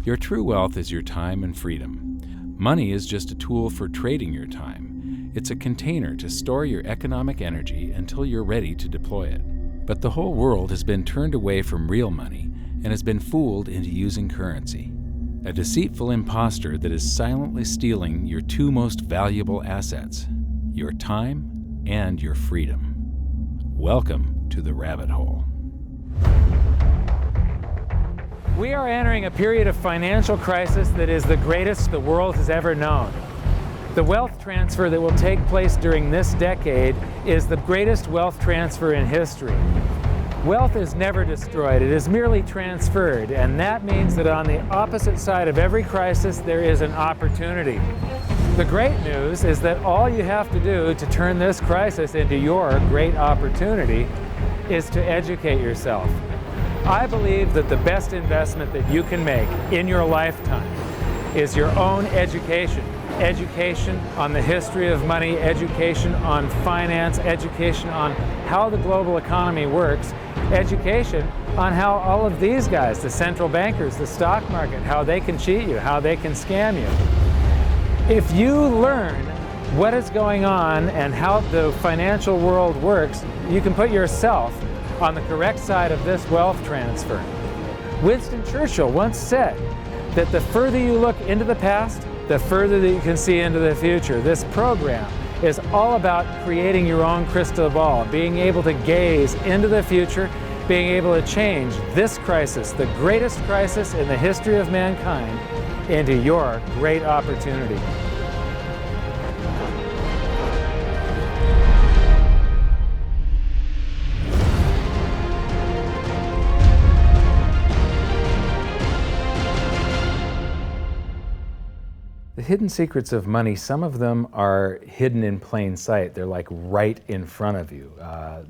Your true wealth is your time and freedom. Money is just a tool for trading your time. It's a container to store your economic energy until you're ready to deploy it. But the whole world has been turned away from real money and has been fooled into using currency. A deceitful impostor that is silently stealing your two most valuable assets, your time and your freedom. Welcome to the rabbit hole. We are entering a period of financial crisis that is the greatest the world has ever known. The wealth transfer that will take place during this decade is the greatest wealth transfer in history. Wealth is never destroyed, it is merely transferred, and that means that on the opposite side of every crisis there is an opportunity. The great news is that all you have to do to turn this crisis into your great opportunity is to educate yourself. I believe that the best investment that you can make in your lifetime is your own education. Education on the history of money, education on finance, education on how the global economy works, education on how all of these guys, the central bankers, the stock market, how they can cheat you, how they can scam you. If you learn what is going on and how the financial world works, you can put yourself on the correct side of this wealth transfer. Winston Churchill once said that the further you look into the past, the further that you can see into the future. This program is all about creating your own crystal ball, being able to gaze into the future, being able to change this crisis, the greatest crisis in the history of mankind, into your great opportunity. The hidden secrets of money, some of them are hidden in plain sight. They're like right in front of you.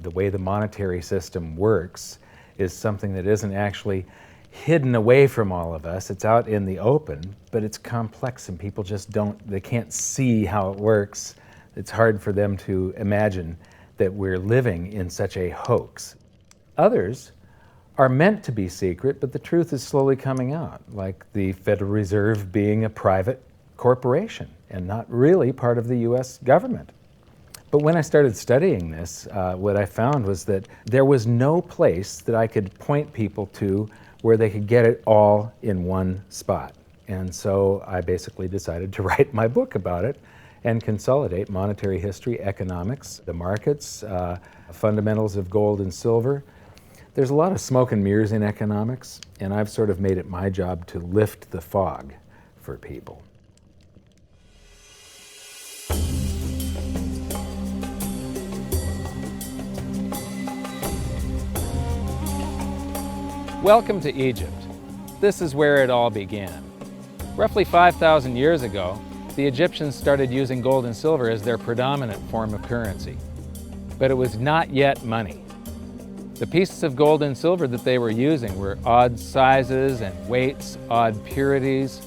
The way the monetary system works is something that isn't actually hidden away from all of us. It's out in the open, but it's complex and people just they can't see how it works. It's hard for them to imagine that we're living in such a hoax. Others are meant to be secret, but the truth is slowly coming out, like the Federal Reserve being a private corporation and not really part of the U.S. government. But when I started studying this, what I found was that there was no place that I could point people to where they could get it all in one spot. And so I basically decided to write my book about it and consolidate monetary history, economics, the markets, fundamentals of gold and silver. There's a lot of smoke and mirrors in economics, and I've sort of made it my job to lift the fog for people. Welcome to Egypt. This is where it all began. Roughly 5,000 years ago, the Egyptians started using gold and silver as their predominant form of currency. But it was not yet money. The pieces of gold and silver that they were using were odd sizes and weights, odd purities,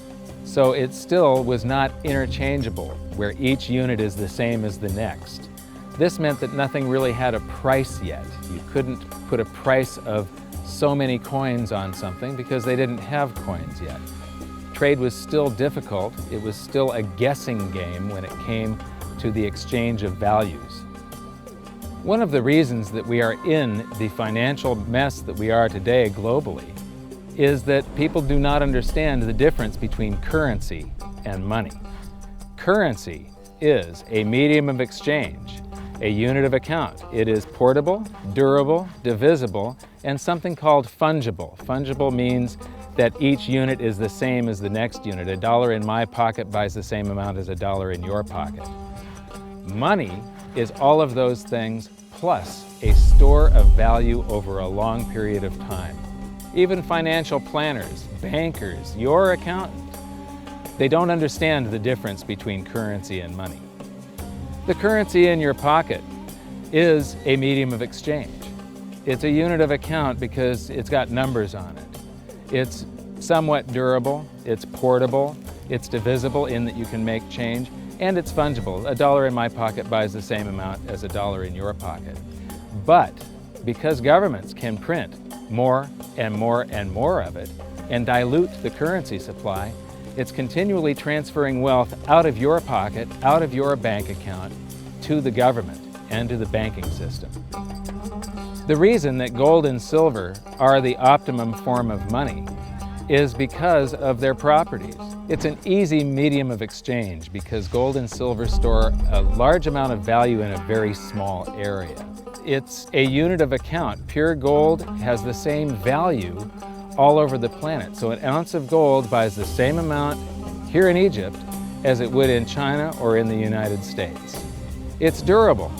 so it still was not interchangeable, where each unit is the same as the next. This meant that nothing really had a price yet. You couldn't put a price of so many coins on something because they didn't have coins yet. Trade was still difficult. It was still a guessing game when it came to the exchange of values. One of the reasons that we are in the financial mess that we are today globally is that people do not understand the difference between currency and money. Currency is a medium of exchange, a unit of account. It is portable, durable, divisible, and something called fungible. Fungible means that each unit is the same as the next unit. A dollar in my pocket buys the same amount as a dollar in your pocket. Money is all of those things plus a store of value over a long period of time. Even financial planners, bankers, your accountant, they don't understand the difference between currency and money. The currency in your pocket is a medium of exchange. It's a unit of account because it's got numbers on it. It's somewhat durable, it's portable, it's divisible in that you can make change, and it's fungible. A dollar in my pocket buys the same amount as a dollar in your pocket. But because governments can print more and more and more of it, and dilute the currency supply, it's continually transferring wealth out of your pocket, out of your bank account, to the government and to the banking system. The reason that gold and silver are the optimum form of money is because of their properties. It's an easy medium of exchange because gold and silver store a large amount of value in a very small area. It's a unit of account. Pure gold has the same value all over the planet. So an ounce of gold buys the same amount here in Egypt as it would in China or in the United States. It's durable.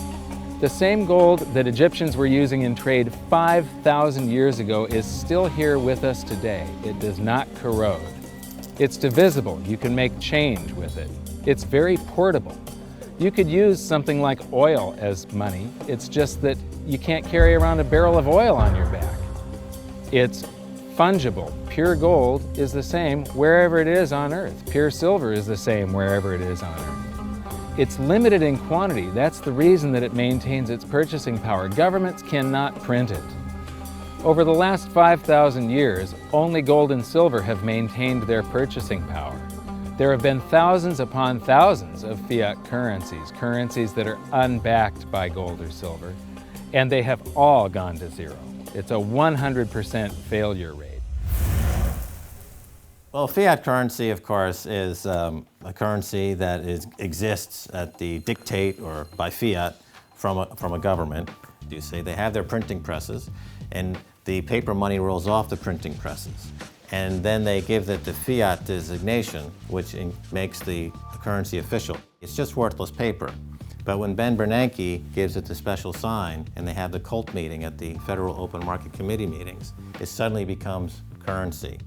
The same gold that Egyptians were using in trade 5,000 years ago is still here with us today. It does not corrode. It's divisible. You can make change with it. It's very portable. You could use something like oil as money. It's just that you can't carry around a barrel of oil on your back. It's fungible. Pure gold is the same wherever it is on Earth. Pure silver is the same wherever it is on Earth. It's limited in quantity. That's the reason that it maintains its purchasing power. Governments cannot print it. Over the last 5,000 years, only gold and silver have maintained their purchasing power. There have been thousands upon thousands of fiat currencies, currencies that are unbacked by gold or silver, and they have all gone to zero. It's a 100% failure rate. Well, fiat currency, of course, is a currency that exists at the dictate or by fiat from a government. You say they have their printing presses, and the paper money rolls off the printing presses. And then they give it the fiat designation, which makes the currency official. It's just worthless paper. But when Ben Bernanke gives it the special sign, and they have the cult meeting at the Federal Open Market Committee meetings, it suddenly becomes currency.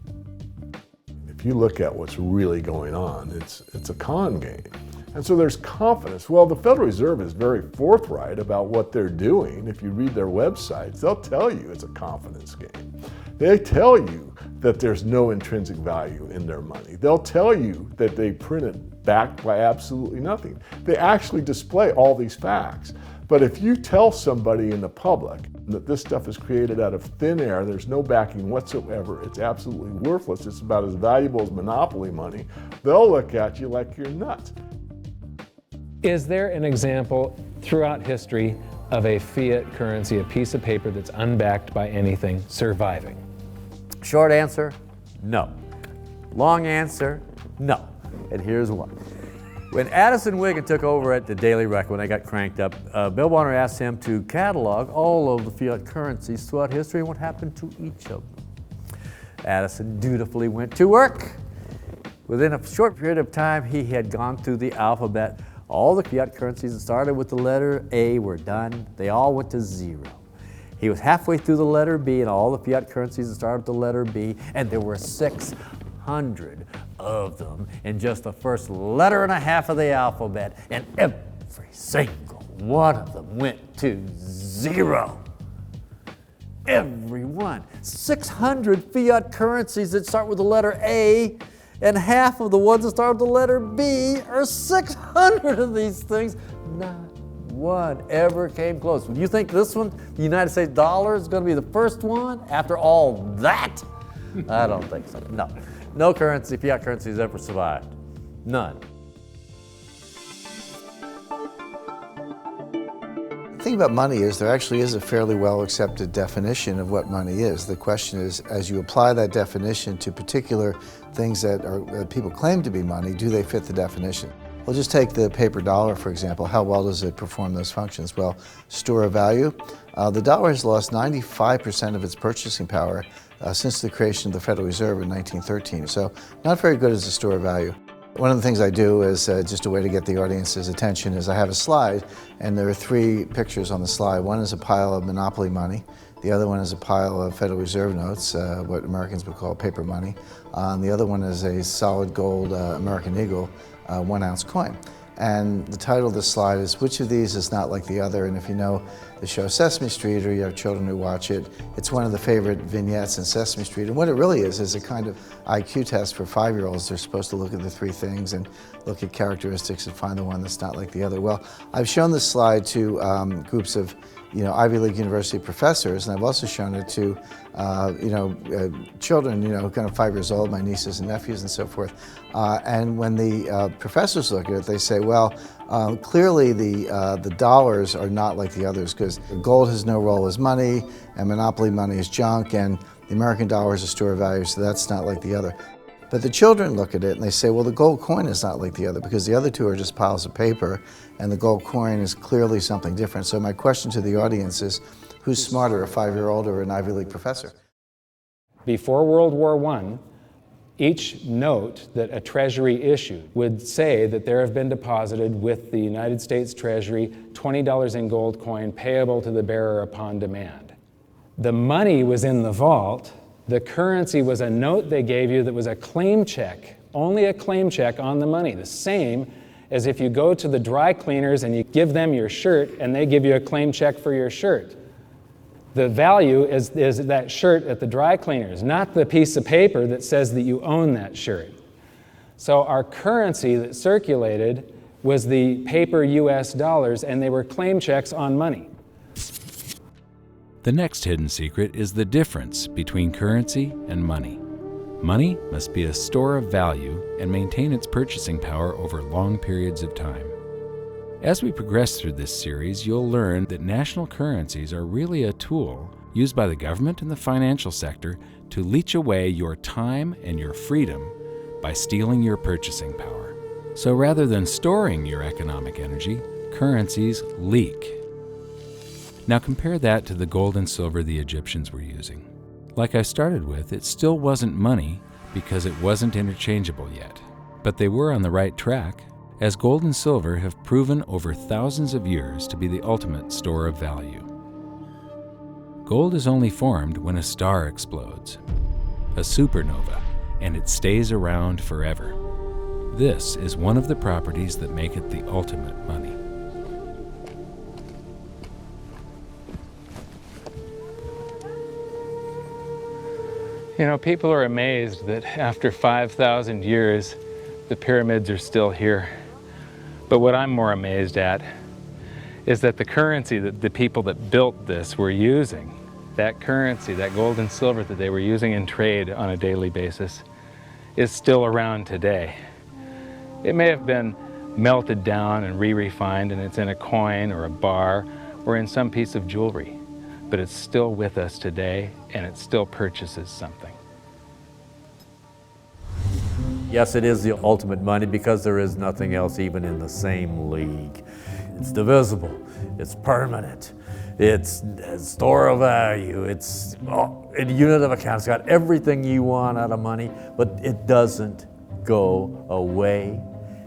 If you look at what's really going on, it's a con game. And so there's confidence. Well, the Federal Reserve is very forthright about what they're doing. If you read their websites, they'll tell you it's a confidence game. They tell you that there's no intrinsic value in their money. They'll tell you that they print it backed by absolutely nothing. They actually display all these facts. But if you tell somebody in the public that this stuff is created out of thin air, there's no backing whatsoever, it's absolutely worthless, it's about as valuable as monopoly money, they'll look at you like you're nuts. Is there an example throughout history of a fiat currency, a piece of paper that's unbacked by anything, surviving? Short answer, no. Long answer, no. And here's why. When Addison Wiggin took over at the Daily Record, when they got cranked up, Bill Warner asked him to catalog all of the fiat currencies throughout history and what happened to each of them. Addison dutifully went to work. Within a short period of time, he had gone through the alphabet. All the fiat currencies that started with the letter A were done. They all went to zero. He was halfway through the letter B, and all the fiat currencies that started with the letter B, and there were 600 of them in just the first letter and a half of the alphabet, and every single one of them went to zero. Every one. 600 fiat currencies that start with the letter A, and half of the ones that start with the letter B are 600 of these things. Not one ever came close. Would you think this one, the United States dollar, is going to be the first one after all that? I don't think so. No. No currency, fiat currency has ever survived. None. The thing about money is there actually is a fairly well accepted definition of what money is. The question is, as you apply that definition to particular things that people claim to be money, do they fit the definition? We'll just take the paper dollar, for example. How well does it perform those functions? Well, store of value. The dollar has lost 95% of its purchasing power since the creation of the Federal Reserve in 1913. So not very good as a store of value. One of the things I do is just a way to get the audience's attention is I have a slide, and there are 3 pictures on the slide. One is a pile of monopoly money. The other one is a pile of Federal Reserve notes, what Americans would call paper money. The other one is a solid gold American Eagle 1-ounce coin. And the title of the slide is, which of these is not like the other? And if you know the show Sesame Street, or you have children who watch it, it's one of the favorite vignettes in Sesame Street. And what it really is a kind of IQ test for 5-year-olds. They're supposed to look at the 3 things and look at characteristics and find the one that's not like the other. Well, I've shown this slide to groups of Ivy League University professors, and I've also shown it to, children, kind of 5 years old, my nieces and nephews and so forth. And when the professors look at it, they say, well, clearly the dollars are not like the others because gold has no role as money, and monopoly money is junk, and the American dollar is a store of value, so that's not like the other. But the children look at it and they say, well, the gold coin is not like the other because the other two are just piles of paper and the gold coin is clearly something different. So my question to the audience is, who's smarter, a 5-year-old or an Ivy League professor? Before World War I, each note that a treasury issued would say that there have been deposited with the United States Treasury $20 in gold coin payable to the bearer upon demand. The money was in the vault. The currency was a note they gave you that was a claim check, only a claim check on the money, the same as if you go to the dry cleaners and you give them your shirt and they give you a claim check for your shirt. The value is that shirt at the dry cleaners, not the piece of paper that says that you own that shirt. So our currency that circulated was the paper US dollars, and they were claim checks on money. The next hidden secret is the difference between currency and money. Money must be a store of value and maintain its purchasing power over long periods of time. As we progress through this series, you'll learn that national currencies are really a tool used by the government and the financial sector to leech away your time and your freedom by stealing your purchasing power. So rather than storing your economic energy, currencies leak. Now compare that to the gold and silver the Egyptians were using. Like I started with, it still wasn't money because it wasn't interchangeable yet. But they were on the right track, as gold and silver have proven over thousands of years to be the ultimate store of value. Gold is only formed when a star explodes, a supernova, and it stays around forever. This is one of the properties that make it the ultimate money. You know, people are amazed that after 5,000 years, the pyramids are still here. But what I'm more amazed at is that the currency that the people that built this were using, that currency, that gold and silver that they were using in trade on a daily basis, is still around today. It may have been melted down and re-refined and it's in a coin or a bar or in some piece of jewelry, but it's still with us today and it still purchases something. Yes, it is the ultimate money because there is nothing else even in the same league. It's divisible, it's permanent, it's a store of value, it's a unit of account. It's got everything you want out of money, but it doesn't go away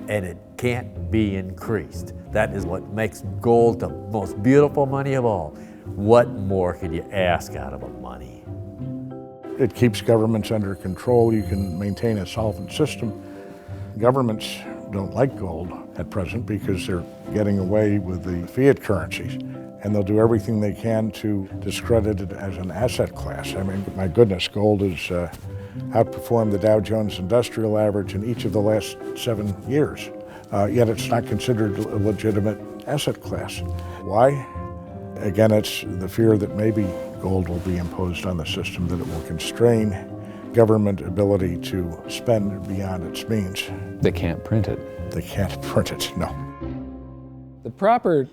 and it can't be increased. That is what makes gold the most beautiful money of all. What more could you ask out of a money? It keeps governments under control. You can maintain a solvent system. Governments don't like gold at present because they're getting away with the fiat currencies, and they'll do everything they can to discredit it as an asset class. I mean, my goodness, gold has outperformed the Dow Jones Industrial Average in each of the last 7 years, yet it's not considered a legitimate asset class. Why? Again, it's the fear that maybe gold will be imposed on the system, that it will constrain government ability to spend beyond its means. They can't print it. They can't print it, no. The proper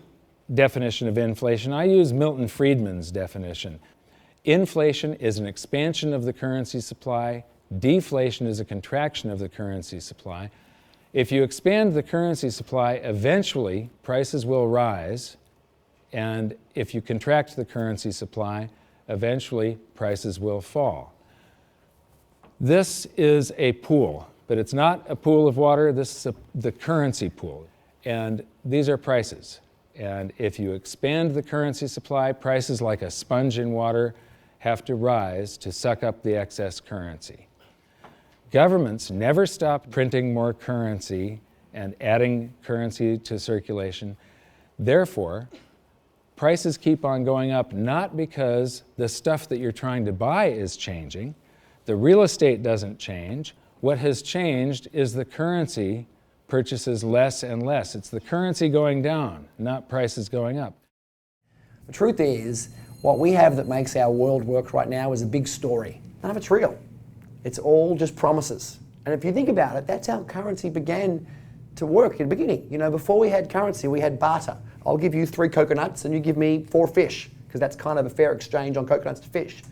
definition of inflation, I use Milton Friedman's definition. Inflation is an expansion of the currency supply. Deflation is a contraction of the currency supply. If you expand the currency supply, eventually prices will rise. And if you contract the currency supply, eventually prices will fall. This is a pool, but it's not a pool of water. This is the currency pool. And these are prices. And if you expand the currency supply, prices like a sponge in water have to rise to suck up the excess currency. Governments never stop printing more currency and adding currency to circulation. Therefore, prices keep on going up, not because the stuff that you're trying to buy is changing. The real estate doesn't change. What has changed is the currency purchases less and less. It's the currency going down, not prices going up. The truth is, what we have that makes our world work right now is a big story. None of it's real. It's all just promises. And if you think about it, that's how currency began to work in the beginning. You know, before we had currency, we had barter. I'll give you 3 coconuts and you give me 4 fish, because that's kind of a fair exchange on coconuts to fish.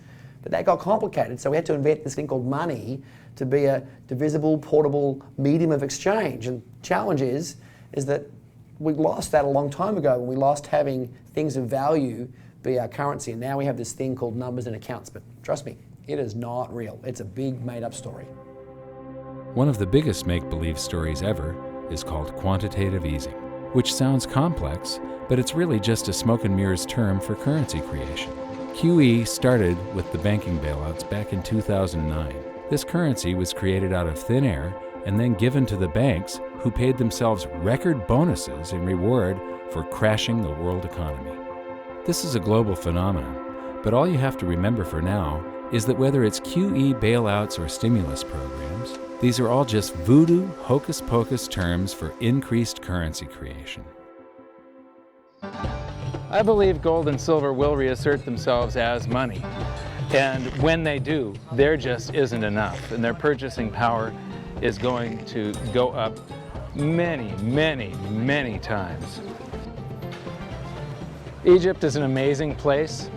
But that got complicated, so we had to invent this thing called money to be a divisible, portable medium of exchange. And the challenge is that we lost that a long time ago when we lost having things of value be our currency. And now we have this thing called numbers and accounts. But trust me, it is not real. It's a big made-up story. One of the biggest make-believe stories ever is called quantitative easing, which sounds complex, but it's really just a smoke and mirrors term for currency creation. QE started with the banking bailouts back in 2009. This currency was created out of thin air and then given to the banks, who paid themselves record bonuses in reward for crashing the world economy. This is a global phenomenon, but all you have to remember for now is that whether it's QE bailouts or stimulus programs, these are all just voodoo, hocus-pocus terms for increased currency creation. I believe gold and silver will reassert themselves as money. And when they do, there just isn't enough. And their purchasing power is going to go up many, many, many times. Egypt is an amazing place.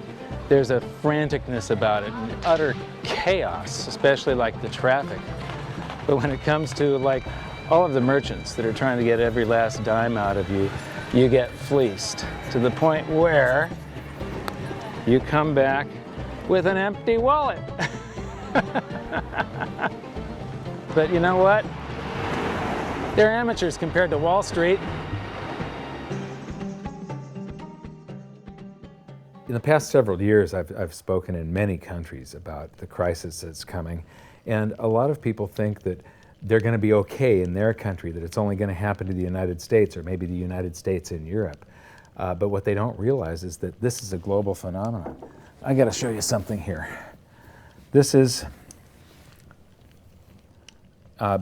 There's a franticness about it, and utter chaos, especially like the traffic. But when it comes to like all of the merchants that are trying to get every last dime out of you, you get fleeced to the point where you come back with an empty wallet. But you know what? They're amateurs compared to Wall Street. In the past several years, I've spoken in many countries about the crisis that's coming, and a lot of people think that they're going to be okay in their country, that it's only going to happen to the United States or maybe the United States in Europe. But what they don't realize is that this is a global phenomenon. I got to show you something here. This is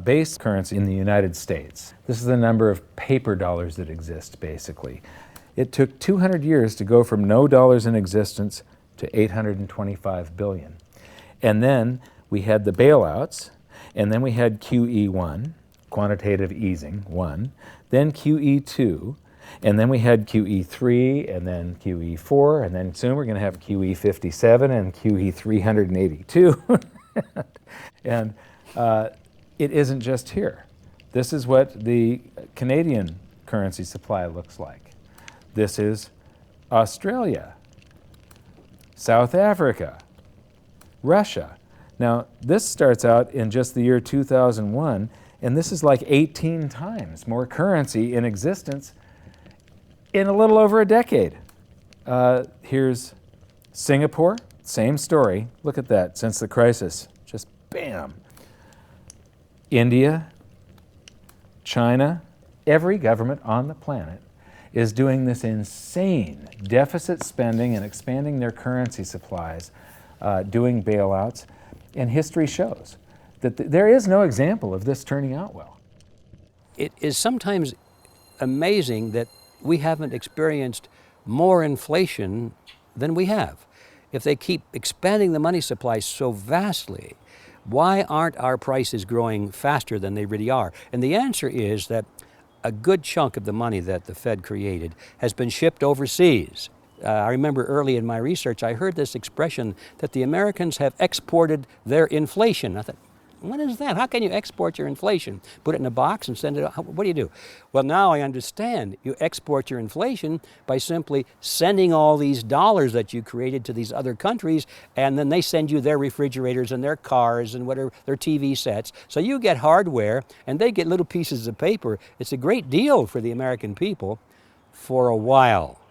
base currency in the United States. This is the number of paper dollars that exist, basically. It took 200 years to go from no dollars in existence to 825 billion. And then we had the bailouts, and then we had QE1, quantitative easing 1, then QE2, and then we had QE3, and then QE4, and then soon we're going to have QE57 and QE382. And it isn't just here. This is what the Canadian currency supply looks like. This is Australia, South Africa, Russia. Now, this starts out in just the year 2001, and this is like 18 times more currency in existence in a little over a decade. Here's Singapore, same story. Look at that, since the crisis, just bam. India, China, every government on the planet is doing this insane deficit spending and expanding their currency supplies, doing bailouts, and history shows that there is no example of this turning out well. It is sometimes amazing that we haven't experienced more inflation than we have. If they keep expanding the money supply so vastly, why aren't our prices growing faster than they really are? And the answer is that a good chunk of the money that the Fed created has been shipped overseas. I remember early in my research, I heard this expression that the Americans have exported their inflation. I thought, what is that? How can you export your inflation? Put it in a box and send it out? What do you do? Well, now I understand. You export your inflation by simply sending all these dollars that you created to these other countries, and then they send you their refrigerators and their cars and whatever, their TV sets. So you get hardware, and they get little pieces of paper. It's a great deal for the American people for a while.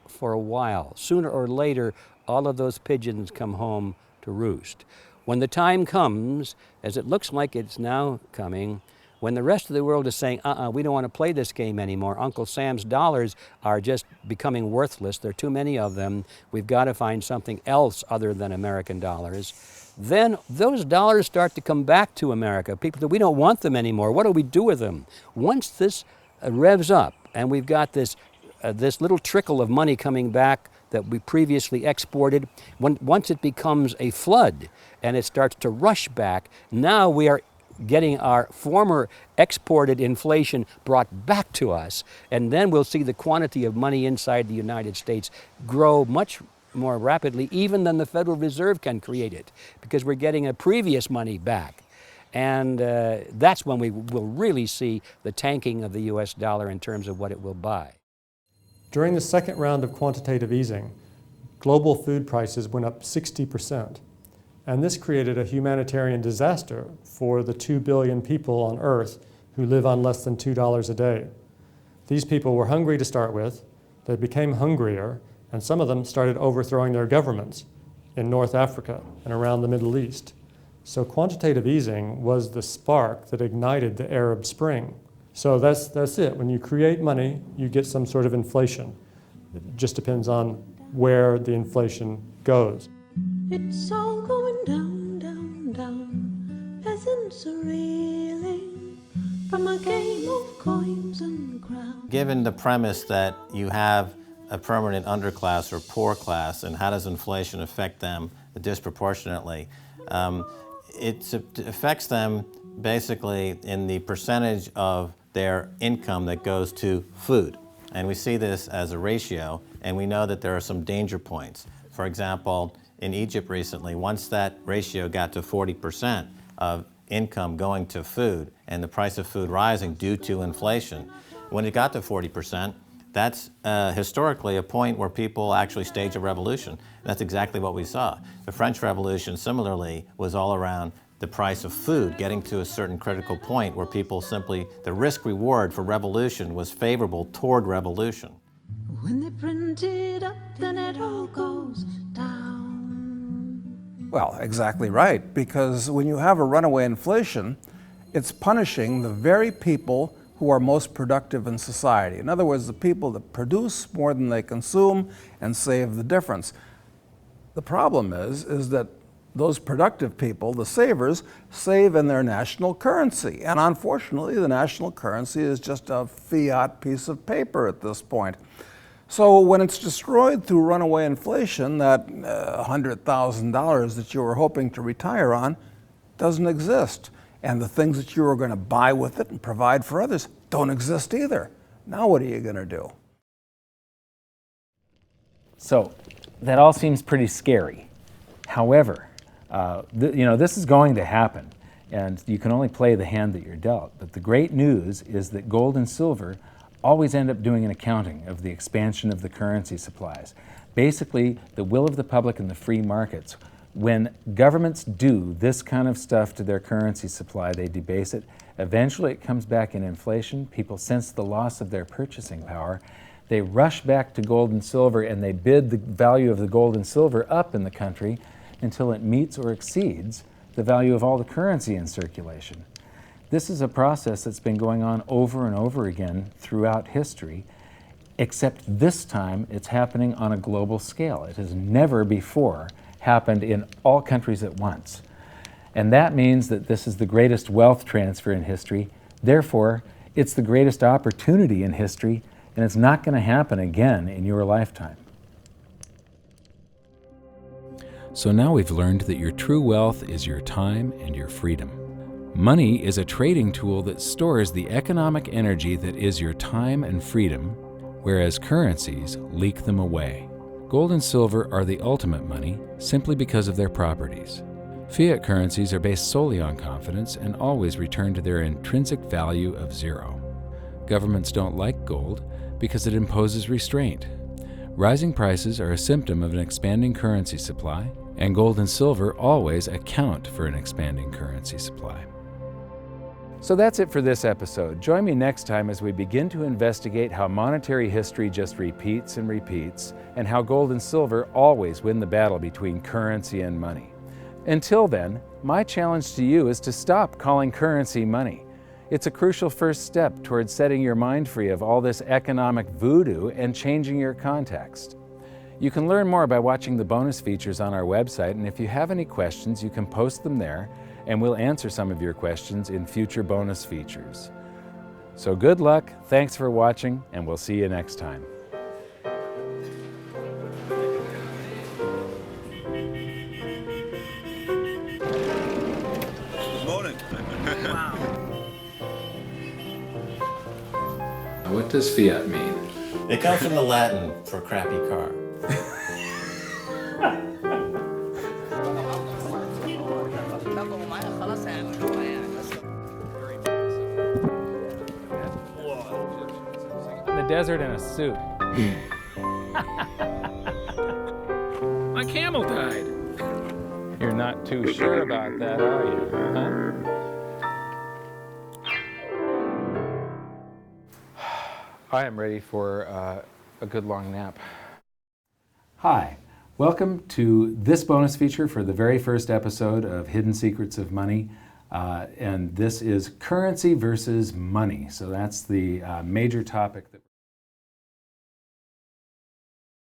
For a while. Sooner or later, all of those pigeons come home to roost. When the time comes, as it looks like it's now coming, when the rest of the world is saying, we don't want to play this game anymore, Uncle Sam's dollars are just becoming worthless, there are too many of them, we've got to find something else other than American dollars, then those dollars start to come back to America. People say, we don't want them anymore, what do we do with them? Once this revs up and we've got this little trickle of money coming back that we previously exported, once it becomes a flood and it starts to rush back, now we are getting our former exported inflation brought back to us, and then we'll see the quantity of money inside the United States grow much more rapidly even than the Federal Reserve can create it, because we're getting a previous money back. And that's when we will really see the tanking of the US dollar in terms of what it will buy. During the second round of quantitative easing, global food prices went up 60%. And this created a humanitarian disaster for the 2 billion people on Earth who live on less than $2 a day. These people were hungry to start with, they became hungrier, and some of them started overthrowing their governments in North Africa and around the Middle East. So quantitative easing was the spark that ignited the Arab Spring. So that's it. When you create money, you get some sort of inflation. It just depends on where the inflation goes. It's all going down, down, down. Peasants are reeling from a game of coins and crowns. Given the premise that you have a permanent underclass or poor class, and how does inflation affect them disproportionately, it affects them basically in the percentage of their income that goes to food. And we see this as a ratio, and we know that there are some danger points. For example, in Egypt recently, once that ratio got to 40% of income going to food and the price of food rising due to inflation, when it got to 40%, that's historically a point where people actually stage a revolution. That's exactly what we saw. The French Revolution, similarly, was all around the price of food getting to a certain critical point where people simply, the risk-reward for revolution was favorable toward revolution. When they print it up, then it all goes down. Well, exactly right, because when you have a runaway inflation, it's punishing the very people who are most productive in society. In other words, the people that produce more than they consume and save the difference. The problem is that those productive people, the savers, save in their national currency. And unfortunately, the national currency is just a fiat piece of paper at this point. So when it's destroyed through runaway inflation, that $100,000 that you were hoping to retire on doesn't exist. And the things that you were going to buy with it and provide for others don't exist either. Now what are you going to do? So that all seems pretty scary. However, this is going to happen, and you can only play the hand that you're dealt. But the great news is that gold and silver always end up doing an accounting of the expansion of the currency supplies. Basically, the will of the public and the free markets. When governments do this kind of stuff to their currency supply, they debase it. Eventually it comes back in inflation. People sense the loss of their purchasing power. They rush back to gold and silver, and they bid the value of the gold and silver up in the country until it meets or exceeds the value of all the currency in circulation. This is a process that's been going on over and over again throughout history, except this time it's happening on a global scale. It has never before happened in all countries at once. And that means that this is the greatest wealth transfer in history. Therefore, it's the greatest opportunity in history, and it's not going to happen again in your lifetime. So now we've learned that your true wealth is your time and your freedom. Money is a trading tool that stores the economic energy that is your time and freedom, whereas currencies leak them away. Gold and silver are the ultimate money simply because of their properties. Fiat currencies are based solely on confidence and always return to their intrinsic value of zero. Governments don't like gold because it imposes restraint. Rising prices are a symptom of an expanding currency supply, and gold and silver always account for an expanding currency supply. So that's it for this episode. Join me next time as we begin to investigate how monetary history just repeats and repeats, and how gold and silver always win the battle between currency and money. Until then, my challenge to you is to stop calling currency money. It's a crucial first step towards setting your mind free of all this economic voodoo and changing your context. You can learn more by watching the bonus features on our website, and if you have any questions, you can post them there, and we'll answer some of your questions in future bonus features. So good luck, thanks for watching, and we'll see you next time. what does fiat mean? It comes from the Latin for crappy car. In the desert in a suit. My camel died. You're not too sure about that, are you? Huh? I am ready for a good long nap. Hi, welcome to this bonus feature for the very first episode of Hidden Secrets of Money. And this is currency versus money. So that's the major topic that